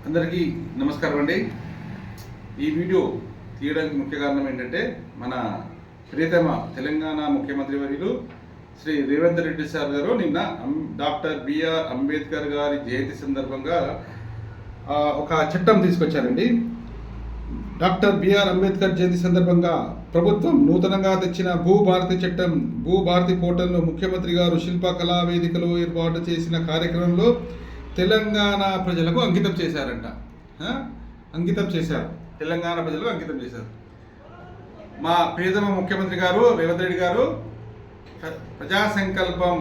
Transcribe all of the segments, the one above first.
అందరికీ నమస్కారం అండి. ఈ వీడియో తీయడానికి ముఖ్య కారణం ఏంటంటే మన ప్రియతమ తెలంగాణ ముఖ్యమంత్రి వర్యులు శ్రీ రేవంత్ రెడ్డి సార్ గారు నిన్న డాక్టర్ బిఆర్ అంబేద్కర్ గారి జయంతి సందర్భంగా ఒక చట్టం తీసుకొచ్చారండి. డాక్టర్ బిఆర్ అంబేద్కర్ జయంతి సందర్భంగా ప్రభుత్వం నూతనంగా తెచ్చిన భూభారతి చట్టం భూభారతి పోర్టల్ను ముఖ్యమంత్రి గారు శిల్పకళా వేదికలో ఏర్పాటు చేసిన కార్యక్రమంలో తెలంగాణ ప్రజలకు అంకితం చేశారంట. అంకితం చేశారు, తెలంగాణ ప్రజలకు అంకితం చేశారు. మా ప్రియతమ ముఖ్యమంత్రి గారు రేవంత్ రెడ్డి గారు ప్రజా సంకల్పం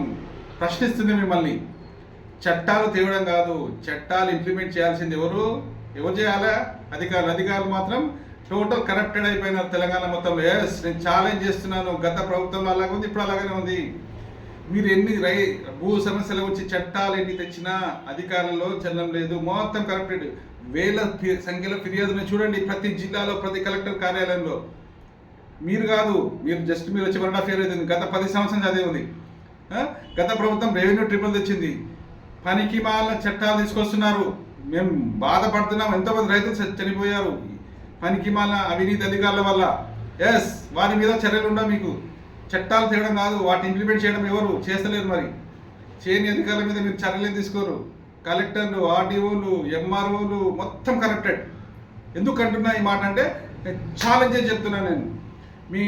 ప్రశ్నిస్తుంది మిమ్మల్ని. చట్టాలు తేవడం కాదు, చట్టాలు ఇంప్లిమెంట్ చేయాల్సింది ఎవరు చేయాలా? అధికారులు మాత్రం టోటల్ కరప్టెడ్ అయిపోయినారు తెలంగాణ మొత్తంలో. నేను ఛాలెంజ్ చేస్తున్నాను, గత ప్రభుత్వంలో అలాగే ఉంది, ఇప్పుడు అలాగనే ఉంది. మీరు ఎన్ని భూ సమస్యలు వచ్చి చట్టాలు ఎన్ని తెచ్చినా అధికారంలో చలనం లేదు, మొత్తం కరప్టెడ్. వేల సంఖ్యలో ఫిర్యాదులు చూడండి ప్రతి జిల్లాలో, ప్రతి కలెక్టర్ కార్యాలయంలో. మీరు కాదు, మీరు వచ్చి 1.5 year అవుతుంది, గత 10 సంవత్సరం అదే ఉంది. గత ప్రభుత్వం రెవెన్యూ ట్రిపుల్ తెచ్చింది, పనికి మాలిన చట్టాలు తీసుకొస్తున్నారు. మేము బాధపడుతున్నాం, ఎంతోమంది రైతులు చనిపోయారు పనికి మాలిన అవినీతి అధికారుల వల్ల. వారి మీద చర్యలు ఉండవు. మీకు చట్టాలు తేవడం కాదు, వాటిని ఇంప్లిమెంట్ చేయడం ఎవరు చేస్తలేరు. మరి చేయని అధికారుల మీద మీరు చర్యలు తీసుకోరు. కలెక్టర్లు, ఆర్డీఓలు, ఎంఆర్ఓలు మొత్తం కరప్టెడ్. ఎందుకు అంటున్నా ఈ మాట అంటే, ఛాలెంజ్ అని చెప్తున్నాను నేను. మీ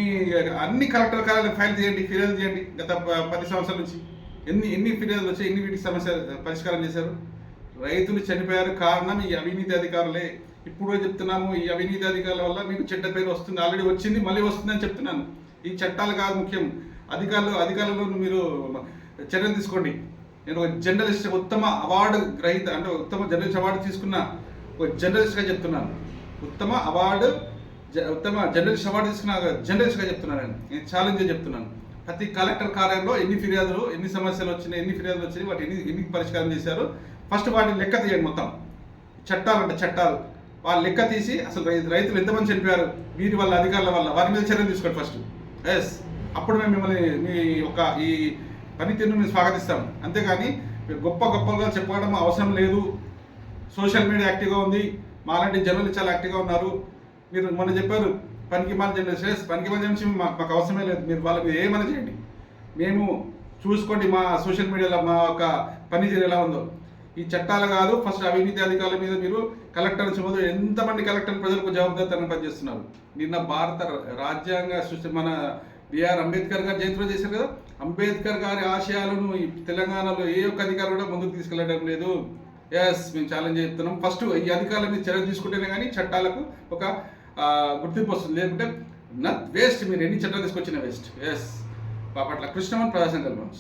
అన్ని కలెక్టర్ కార్యాలయం ఫైల్ చేయండి, ఫిర్యాదు చేయండి. గత 10 సంవత్సరాల నుంచి ఎన్ని ఫిర్యాదులు వచ్చాయి, ఎన్ని వీటికి సమస్య పరిష్కారం చేశారు? రైతులు చనిపోయారు, కారణం ఈ అవినీతి అధికారులే. ఇప్పుడు చెప్తున్నాము, ఈ అవినీతి అధికారుల వల్ల మీకు చెడ్డ పేరు వస్తుంది, ఆల్రెడీ వచ్చింది, మళ్ళీ వస్తుందని చెప్తున్నాను. ఈ చట్టాలు కాదు ముఖ్యం, అధికారులలో మీరు చర్యలు తీసుకోండి. నేను ఒక జర్నలిస్ట్, ఉత్తమ అవార్డు గ్రహీత, అంటే ఉత్తమ జర్నలిస్ట్ అవార్డు తీసుకున్న ఒక జర్నలిస్ట్గా చెప్తున్నాను. ఉత్తమ జర్నలిస్ట్ అవార్డు తీసుకున్న జర్నలిస్ట్గా చెప్తున్నాను. నేను ఛాలెంజ్ చెప్తున్నాను. ప్రతి కలెక్టర్ కార్యాలయంలో ఎన్ని ఫిర్యాదులు, ఎన్ని సమస్యలు వచ్చినాయి, ఎన్ని ఫిర్యాదులు వచ్చినాయి, వాటి ఎన్ని పరిష్కారం చేశారు, ఫస్ట్ వాటిని లెక్క తీయండి. మొత్తం చట్టాలు వాళ్ళు లెక్క తీసి అసలు రైతులు ఎంతమంది చనిపోయారు వీరి వల్ల, అధికారుల వల్ల, వారి మీద చర్యలు తీసుకోండి ఫస్ట్. అప్పుడు మేము మిమ్మల్ని మీ యొక్క ఈ పనితీరును మేము స్వాగతిస్తాం. అంతేగాని మీరు గొప్పగా చెప్పడం అవసరం లేదు. సోషల్ మీడియా యాక్టివ్గా ఉంది, మాలాంటి జర్నలిస్టులు చాలా యాక్టివ్గా ఉన్నారు. మీరు మొన్న చెప్పారు పనికి మాల జర్నలిస్ట్, పనికి మాల జర్నలిస్ట్ మాకు అవసరమే లేదు. మీరు వాళ్ళకి ఏమైనా చేయండి, మేము చూసుకోండి మా సోషల్ మీడియాలో మా యొక్క పనితీరు ఎలా ఉందో. ఈ చట్టాలు కాదు, ఫస్ట్ అవినీతి అధికారుల మీద మీరు కలెక్టర్ నుంచి మొదలు ఎంతమంది కలెక్టర్ ప్రజలకు జవాబుదారితనం పనిచేస్తున్నారు. నిన్న భారత రాజ్యాంగ సృష్టి మన బిఆర్ అంబేద్కర్ గారు జయంతిలో చేశారు కదా. అంబేద్కర్ గారి ఆశయాలను ఈ తెలంగాణలో ఏ ఒక్క అధికారులు కూడా ముందుకు తీసుకెళ్లడం లేదు. మేము ఛాలెంజ్ చేస్తున్నాం. ఫస్ట్ ఈ అధికారుల మీద చర్యలు తీసుకుంటేనే కానీ చట్టాలకు ఒక గుర్తింపు వస్తుంది, లేకుంటే వేస్ట్. మీరు ఎన్ని చట్టాలు తీసుకొచ్చినా వేస్ట్. బాపట్ల కృష్ణమన్ ప్రజా సంకల్పం.